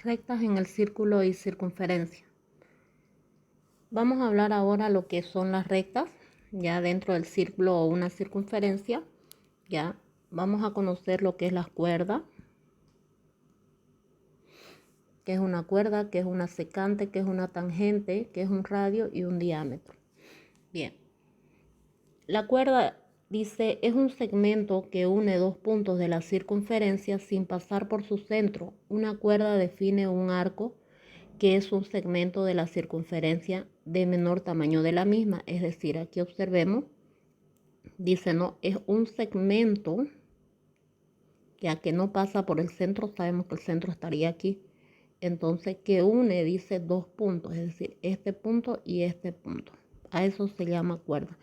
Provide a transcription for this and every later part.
rectas en el círculo y circunferencia. Vamos a hablar ahora lo que son las rectas, ya dentro del círculo o una circunferencia. Ya vamos a conocer lo que es la cuerda, que es una cuerda, que es una secante, que es una tangente, que es un radio y un diámetro. Bien, la cuerda dice es un segmento que une dos puntos de la circunferencia sin pasar por su centro. Una cuerda define un arco que es un segmento de la circunferencia de menor tamaño de la misma. Es decir, aquí observemos, dice no, es un segmento ya que no pasa por el centro, sabemos que el centro estaría aquí. Entonces, que une, dice, dos puntos, es decir, este punto y este punto. A eso se llama cuerda.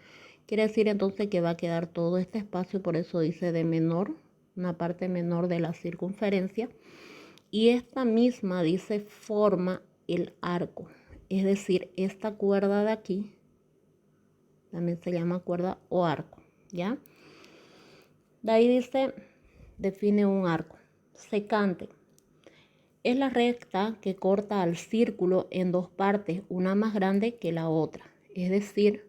Quiere decir entonces que va a quedar todo este espacio, por eso dice de menor, una parte menor de la circunferencia. Y esta misma, dice, forma el arco. Es decir, esta cuerda de aquí también se llama cuerda o arco, ¿ya? De ahí dice, define un arco. Secante. Es la recta que corta al círculo en dos partes, una más grande que la otra. Es decir,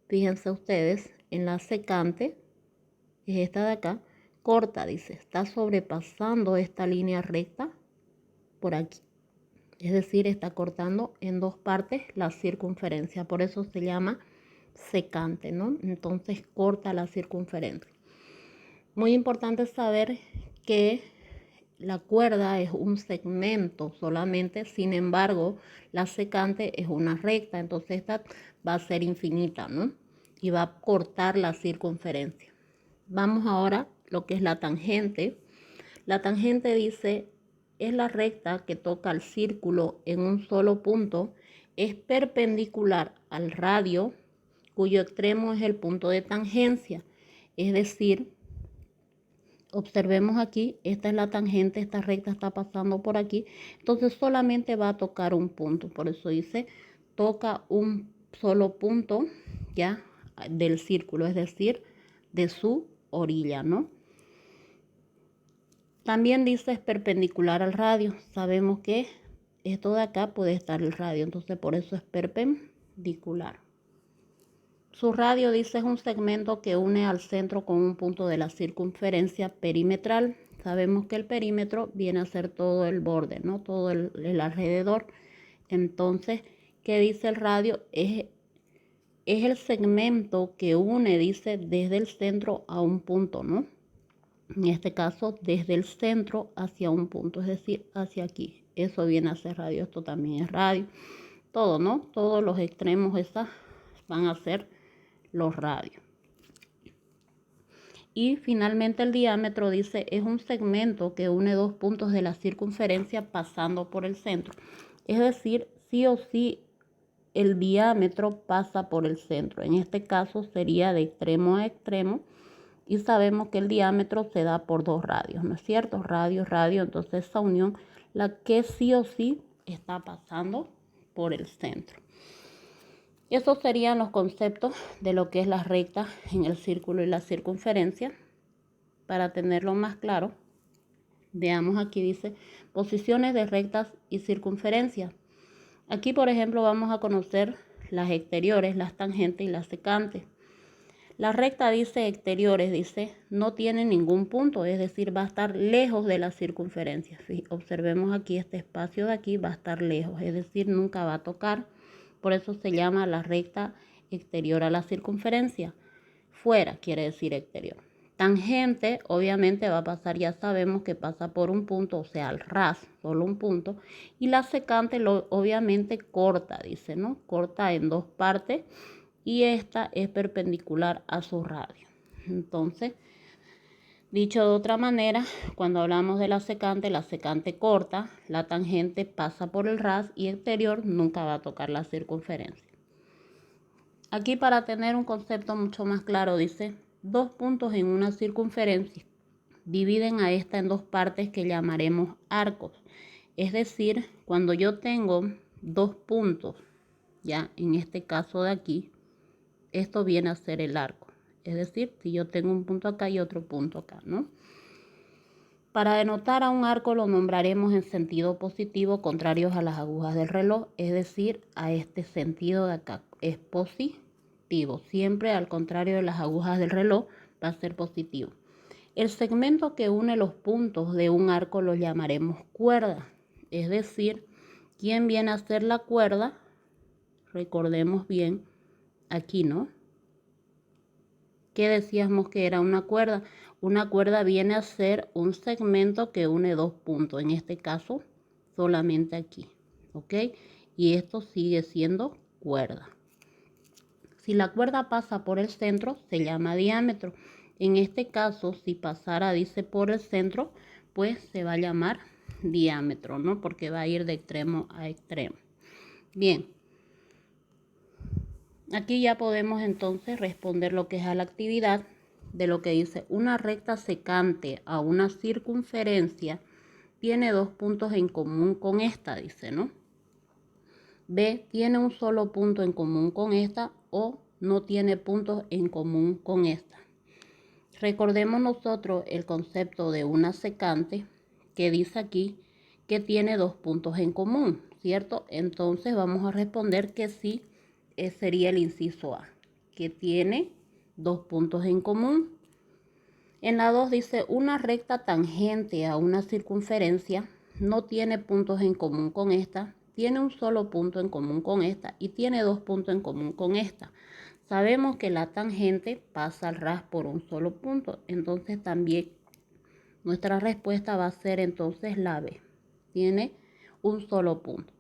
fíjense ustedes, en la secante, que es esta de acá, corta, dice, está sobrepasando esta línea recta por aquí. Es decir, está cortando en dos partes la circunferencia. Por eso se llama secante, ¿no? Entonces corta la circunferencia. Muy importante saber que la cuerda es un segmento solamente, sin embargo, la secante es una recta, entonces esta va a ser infinita, ¿no? Y va a cortar la circunferencia. Vamos ahora a lo que es la tangente. La tangente dice, es la recta que toca el círculo en un solo punto, es perpendicular al radio, cuyo extremo es el punto de tangencia, es decir, observemos aquí, esta es la tangente, esta recta está pasando por aquí, entonces solamente va a tocar un punto, por eso dice, toca un solo punto, ya, del círculo, es decir, de su orilla, ¿no? También dice es perpendicular al radio, sabemos que esto de acá puede estar el radio, entonces por eso es perpendicular. Su radio, dice, es un segmento que une al centro con un punto de la circunferencia perimetral. Sabemos que el perímetro viene a ser todo el borde, ¿no? Todo el alrededor. Entonces, ¿qué dice el radio? Es el segmento que une, dice, desde el centro a un punto, ¿no? En este caso, desde el centro hacia un punto, es decir, hacia aquí. Eso viene a ser radio, esto también es radio. Todo, ¿no? Todos los extremos esas van a ser los radios. Y finalmente el diámetro, dice, es un segmento que une dos puntos de la circunferencia pasando por el centro. Es decir, sí o sí el diámetro pasa por el centro. En este caso sería de extremo a extremo y sabemos que el diámetro se da por dos radios, ¿no es cierto? Radio, radio, entonces esa unión, la que sí o sí está pasando por el centro. Esos serían los conceptos de lo que es la recta en el círculo y la circunferencia. Para tenerlo más claro, veamos aquí dice posiciones de rectas y circunferencias. Aquí, por ejemplo, vamos a conocer las exteriores, las tangentes y las secantes. La recta, dice exteriores, dice no tiene ningún punto, es decir, va a estar lejos de la circunferencia. Observemos aquí este espacio de aquí va a estar lejos, es decir, nunca va a tocar. Por eso se llama la recta exterior a la circunferencia. Fuera quiere decir exterior. Tangente, obviamente va a pasar, ya sabemos que pasa por un punto, o sea, al ras, solo un punto. Y la secante, obviamente, corta, dice, ¿no? Corta en dos partes y esta es perpendicular a su radio. Entonces, dicho de otra manera, cuando hablamos de la secante corta, la tangente pasa por el ras y exterior nunca va a tocar la circunferencia. Aquí para tener un concepto mucho más claro dice, dos puntos en una circunferencia dividen a esta en dos partes que llamaremos arcos. Es decir, cuando yo tengo dos puntos, ya en este caso de aquí, esto viene a ser el arco. Es decir, si yo tengo un punto acá y otro punto acá, ¿no? Para denotar a un arco lo nombraremos en sentido positivo, contrarios a las agujas del reloj, es decir, a este sentido de acá. Es positivo. Siempre al contrario de las agujas del reloj va a ser positivo. El segmento que une los puntos de un arco lo llamaremos cuerda. Es decir, ¿quién viene a ser la cuerda? Recordemos bien aquí, ¿no? ¿Qué decíamos que era una cuerda? Una cuerda viene a ser un segmento que une dos puntos. En este caso, solamente aquí. ¿Ok? Y esto sigue siendo cuerda. Si la cuerda pasa por el centro, se llama diámetro. En este caso, si pasara, dice, por el centro, pues se va a llamar diámetro, ¿no? Porque va a ir de extremo a extremo. Bien. Aquí ya podemos entonces responder lo que es a la actividad de lo que dice una recta secante a una circunferencia tiene dos puntos en común con esta, dice, ¿no? B, tiene un solo punto en común con esta o no tiene puntos en común con esta. Recordemos nosotros el concepto de una secante que dice aquí que tiene dos puntos en común, ¿cierto? Entonces vamos a responder que sí, sería el inciso A, que tiene dos puntos en común. En la 2 dice una recta tangente a una circunferencia no tiene puntos en común con esta, tiene un solo punto en común con esta y tiene dos puntos en común con esta. Sabemos que la tangente pasa al ras por un solo punto, entonces también nuestra respuesta va a ser entonces la B. Tiene un solo punto.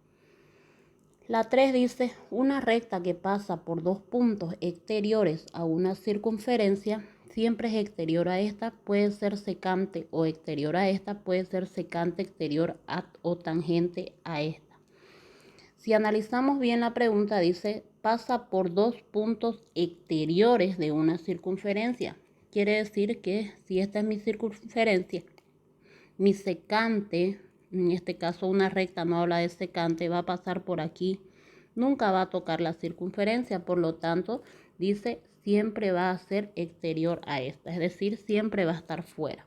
La 3 dice una recta que pasa por dos puntos exteriores a una circunferencia siempre es exterior a esta, puede ser secante o exterior a esta, puede ser secante exterior o tangente a esta. Si analizamos bien la pregunta, dice pasa por dos puntos exteriores de una circunferencia. Quiere decir que si esta es mi circunferencia, mi secante, en este caso una recta no habla de secante, va a pasar por aquí, nunca va a tocar la circunferencia, por lo tanto, dice siempre va a ser exterior a esta, es decir, siempre va a estar fuera.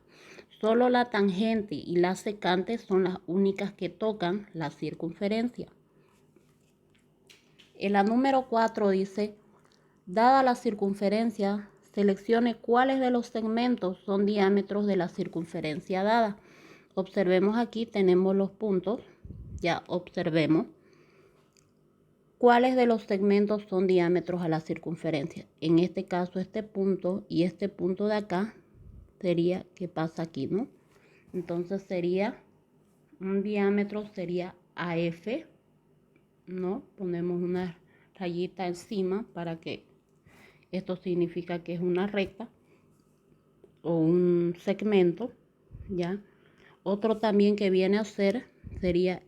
Solo la tangente y la secante son las únicas que tocan la circunferencia. En la número 4 dice, dada la circunferencia, seleccione cuáles de los segmentos son diámetros de la circunferencia dada. Observemos aquí, tenemos los puntos, ya observemos cuáles de los segmentos son diámetros a la circunferencia. En este caso, este punto y este punto de acá sería que pasa aquí, ¿no? Entonces sería, un diámetro sería AF, ¿no? Ponemos una rayita encima para que esto significa que es una recta o un segmento, ¿ya? Otro también que viene a ser sería,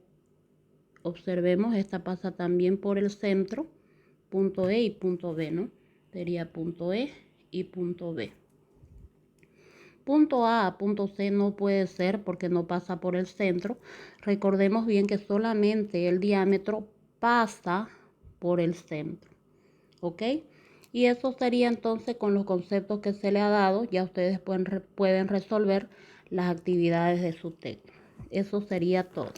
observemos, esta pasa también por el centro, punto E y punto B, ¿no? Sería punto E y punto B. Punto A a punto C no puede ser porque no pasa por el centro. Recordemos bien que solamente el diámetro pasa por el centro, ¿ok? Y eso sería entonces con los conceptos que se le ha dado, ya ustedes pueden resolver las actividades de su texto. Eso sería todo.